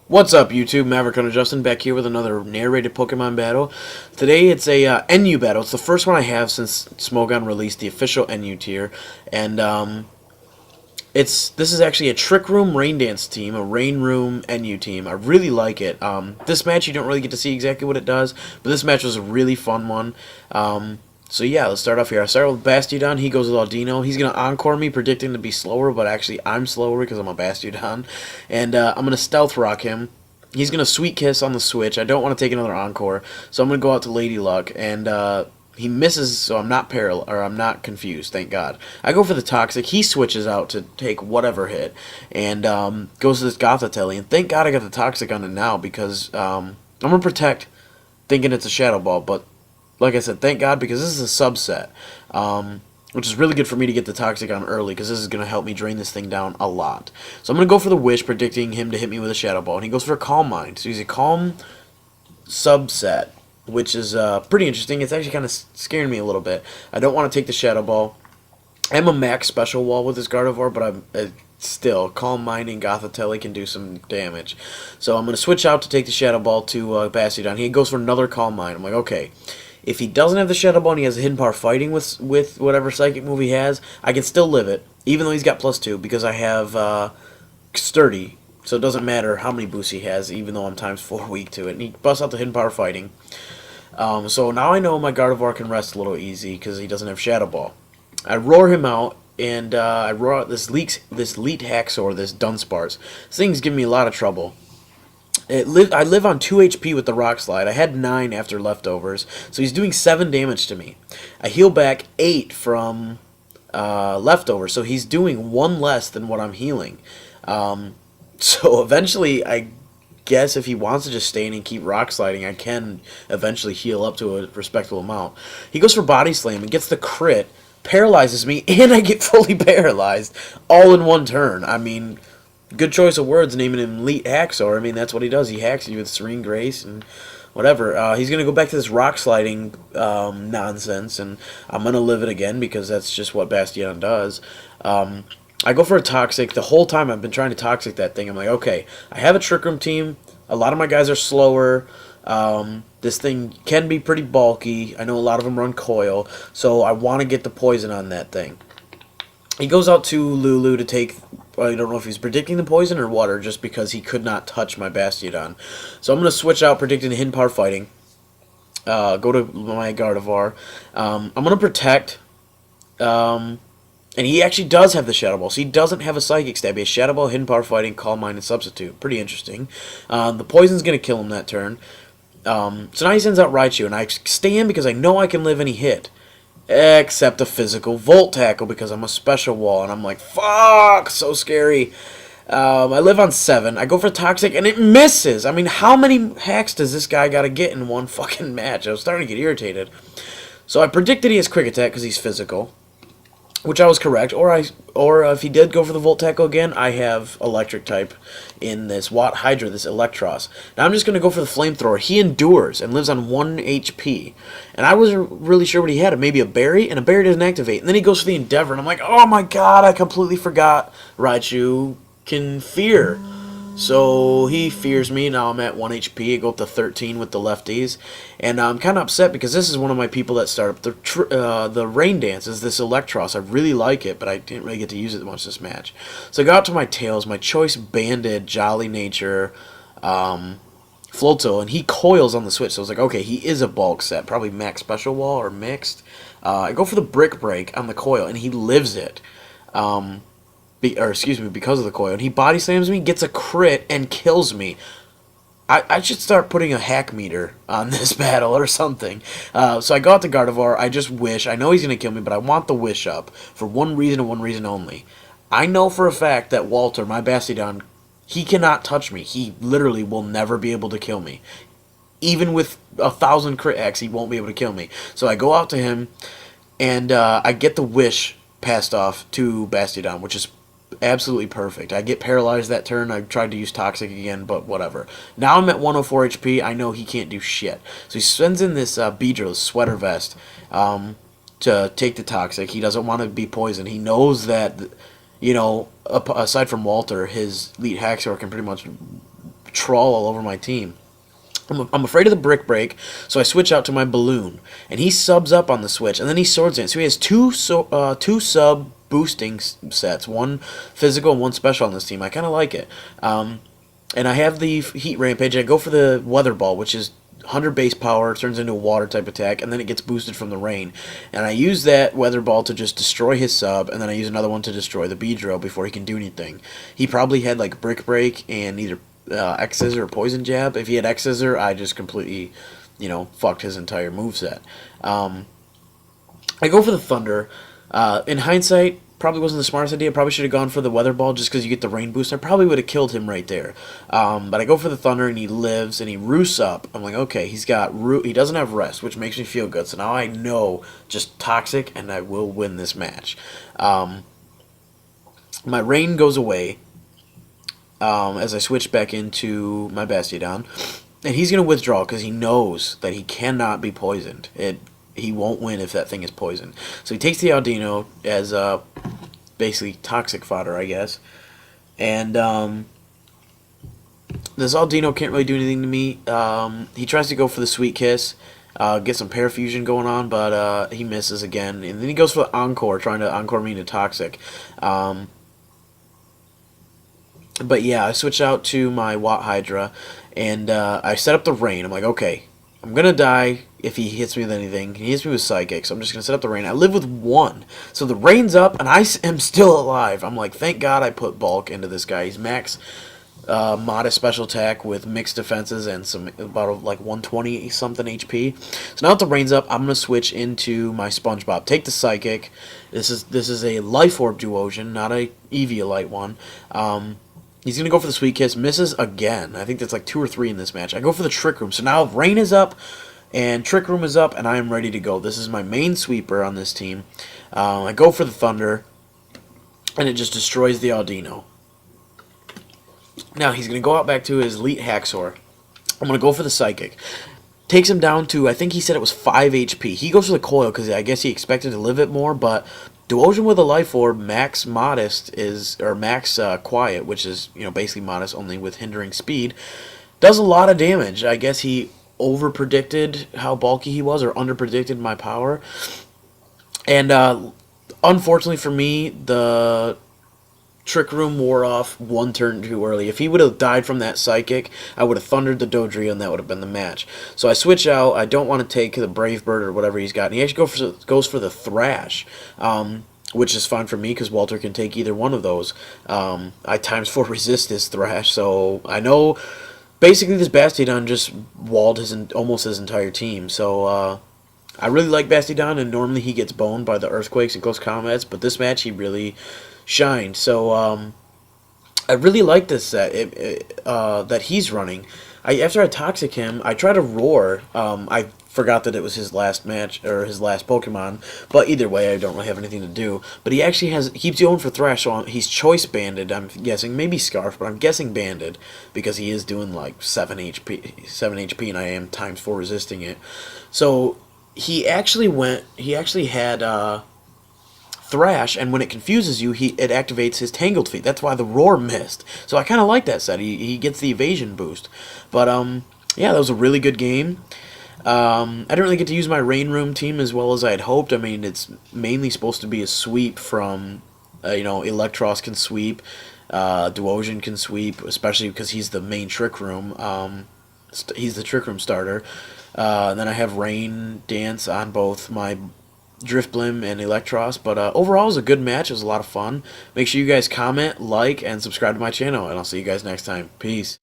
What's up, YouTube? Maverick Hunter Justin back here with another narrated Pokemon battle. Today it's a NU battle. It's the first one I have since Smogon released the official NU tier, and this is actually a Trick Room Rain Dance team, a Rain Room NU team. I really like it. This match you don't really get to see exactly what it does, but this match was a really fun one. So yeah, let's start off here. I start with Bastiodon. He goes with Audino. He's going to Encore me, predicting to be slower, but actually I'm slower because I'm a Bastiodon. And I'm going to Stealth Rock him. He's going to Sweet Kiss on the switch. I don't want to take another Encore, so I'm going to go out to Lady Luck. And he misses, so I'm not confused, thank God. I go for the Toxic. He switches out to take whatever hit. And goes to this Gothitelle. And thank God I got the Toxic on it now because I'm going to Protect, thinking it's a Shadow Ball, but like I said, thank God, because this is a subset, which is really good for me to get the Toxic on early, because this is going to help me drain this thing down a lot. So I'm going to go for the Wish, predicting him to hit me with a Shadow Ball, and he goes for a Calm Mind. So he's a Calm subset, which is pretty interesting. It's actually kind of scaring me a little bit. I don't want to take the Shadow Ball. I'm a max Special Wall with this Gardevoir, but I'm still, Calm Minding Gothitelle can do some damage. So I'm going to switch out to take the Shadow Ball to Bastiodon. He goes for another Calm Mind. I'm like, okay. If he doesn't have the Shadow Ball and he has a Hidden Power fighting with whatever Psychic move he has, I can still live it, even though he's got +2, because I have Sturdy. So it doesn't matter how many boosts he has, even though I'm ×4 weak to it. And he busts out the Hidden Power fighting. So now I know my Gardevoir can rest a little easy because he doesn't have Shadow Ball. I roar him out, and I roar out this Leet Haxor, this Dunsparce. This thing's giving me a lot of trouble. I live on 2 HP with the Rock Slide. I had 9 after leftovers, so he's doing 7 damage to me. I heal back 8 from leftovers, so he's doing 1 less than what I'm healing. So eventually, I guess if he wants to just stay in and keep Rock Sliding, I can eventually heal up to a respectable amount. He goes for Body Slam and gets the crit, paralyzes me, and I get fully paralyzed all in one turn. I mean, good choice of words naming him Leet Haxor. I mean, that's what he does. He hacks you with Serene Grace and whatever. He's going to go back to this Rock Sliding nonsense, and I'm going to live it again because that's just what Bastiodon does. I go for a Toxic. The whole time I've been trying to Toxic that thing. I'm like, okay, I have a Trick Room team. A lot of my guys are slower. This thing can be pretty bulky. I know a lot of them run Coil, so I want to get the poison on that thing. He goes out to Lulu to take, I don't know if he's predicting the poison or what, or just because he could not touch my Bastiodon. So I'm going to switch out predicting the Hidden Power fighting. Go to my Gardevoir. I'm going to Protect. And he actually does have the Shadow Ball, so he doesn't have a Psychic Stab. He has Shadow Ball, Hidden Power fighting, Calm Mind, and Substitute. Pretty interesting. The poison's going to kill him that turn. So now he sends out Raichu, and I stay in because I know I can live any hit. Except a physical Volt Tackle because I'm a Special Wall, and I'm like, fuck, so scary. I live on 7. I go for Toxic, and it misses. I mean, how many hacks does this guy got to get in one fucking match? I was starting to get irritated. So I predicted he has Quick Attack because he's physical, which I was correct. Or if he did go for the Volt Tackle again, I have Electric type in this Watt Hydra, this Electros. Now I'm just going to go for the Flamethrower. He endures and lives on 1 HP. And I wasn't really sure what he had. Maybe a Berry, and a Berry doesn't activate. And then he goes for the Endeavor, and I'm like, oh my god, I completely forgot Raichu can Fear. So he fears me. Now I'm at 1 HP. I go up to 13 with the lefties. And I'm kind of upset because this is one of my people that start up the Rain Dance, is this Electros. I really like it, but I didn't really get to use it much this match. So I go out to my Tails, my Choice Banded, Jolly Nature, Floatzel, and he coils on the switch. So I was like, okay, he is a bulk set. Probably max Special Wall or mixed. I go for the Brick Break on the coil, and he lives it. Because of the coil. And he Body Slams me, gets a crit, and kills me. I should start putting a hack meter on this battle or something. So I go out to Gardevoir. I just wish. I know he's going to kill me, but I want the wish up for one reason and one reason only. I know for a fact that Walter, my Bastiodon, he cannot touch me. He literally will never be able to kill me. Even with 1,000 crit hacks, he won't be able to kill me. So I go out to him, and I get the wish passed off to Bastiodon, which is absolutely perfect. I get paralyzed that turn. I tried to use Toxic again, but whatever. Now I'm at 104 HP. I know he can't do shit. So he sends in this Beedrill, Sweater Vest, to take the Toxic. He doesn't want to be poisoned. He knows that, you know, aside from Walter, his Leet Haxor can pretty much trawl all over my team. I'm afraid of the brick break, so I switch out to my balloon, and he subs up on the switch, and then he swords in. So he has two sub boosting sets, one physical and one special on this team. I kind of like it. And I have the heat rampage. I go for the weather ball, which is 100 base power, turns into a water type attack, and then it gets boosted from the rain. And I use that weather ball to just destroy his sub, and then I use another one to destroy the Beedrill before he can do anything. He probably had like brick break and either X Scissor or Poison Jab. If he had X Scissor, I just completely, fucked his entire moveset. I go for the Thunder. In hindsight, probably wasn't the smartest idea. Probably should have gone for the Weather Ball just because you get the Rain Boost. I probably would have killed him right there. But I go for the Thunder, and he lives, and he roosts up. I'm like, okay, he doesn't have Rest, which makes me feel good. So now I know just Toxic, and I will win this match. My Rain goes away. As I switch back into my Bastiodon. And he's going to withdraw because he knows that he cannot be poisoned. He won't win if that thing is poisoned. So he takes the Audino as basically toxic fodder, I guess. And this Audino can't really do anything to me. He tries to go for the Sweet Kiss, get some Parafusion going on, but he misses again. And then he goes for the Encore, trying to Encore me into Toxic. But yeah, I switch out to my Watt Hydra, and I set up the Rain. I'm like, okay, I'm going to die if he hits me with anything. He hits me with Psychic, so I'm just going to set up the Rain. I live with 1. So the Rain's up, and I am still alive. I'm like, thank God I put Bulk into this guy. He's max modest special attack with mixed defenses and some about like 120-something HP. So now that the Rain's up, I'm going to switch into my SpongeBob. Take the Psychic. This is a Life Orb Duosion, not a Eviolite one. He's going to go for the Sweet Kiss, misses again. I think that's like 2 or 3 in this match. I go for the Trick Room. So now Rain is up, and Trick Room is up, and I am ready to go. This is my main sweeper on this team. I go for the Thunder, and it just destroys the Audino. Now he's going to go out back to his Elite Haxor. I'm going to go for the Psychic. Takes him down to, I think he said it was 5 HP. He goes for the Coil because I guess he expected to live it more, but Duosion with a Life Orb, max Modest or max Quiet, which is basically Modest only with hindering speed, does a lot of damage. I guess he over-predicted how bulky he was or under-predicted my power. And unfortunately for me, the Trick Room wore off 1 turn too early. If he would have died from that Psychic, I would have thundered the Dodrio, and that would have been the match. So I switch out. I don't want to take the Brave Bird or whatever he's got. And he actually goes for the Thrash, which is fine for me because Walter can take either one of those. I ×4 resist his Thrash, so I know basically this Bastiodon just walled almost his entire team. So I really like Bastiodon, and normally he gets boned by the Earthquakes and Close Combats, but this match he really shined. So I really like this set that he's running. After I Toxic him, I try to Roar. I forgot that it was his last match or his last Pokemon, but either way, I don't really have anything to do. But he actually keeps going for Thrash, so he's Choice Banded. I'm guessing maybe Scarf, but I'm guessing Banded because he is doing like 7 HP, and I am ×4 resisting it. So he actually had Thrash, and when it confuses you, it activates his Tangled Feet. That's why the Roar missed. So I kind of like that set. He gets the evasion boost. But yeah, that was a really good game. I didn't really get to use my Rain Room team as well as I had hoped. I mean, it's mainly supposed to be a sweep from, Electros can sweep, Duosion can sweep, especially because he's the main Trick Room. He's the Trick Room starter. Then I have Rain Dance on both my Driftblim and Electros, but overall it was a good match. It was a lot of fun. Make sure you guys comment, like, and subscribe to my channel, and I'll see you guys next time. Peace.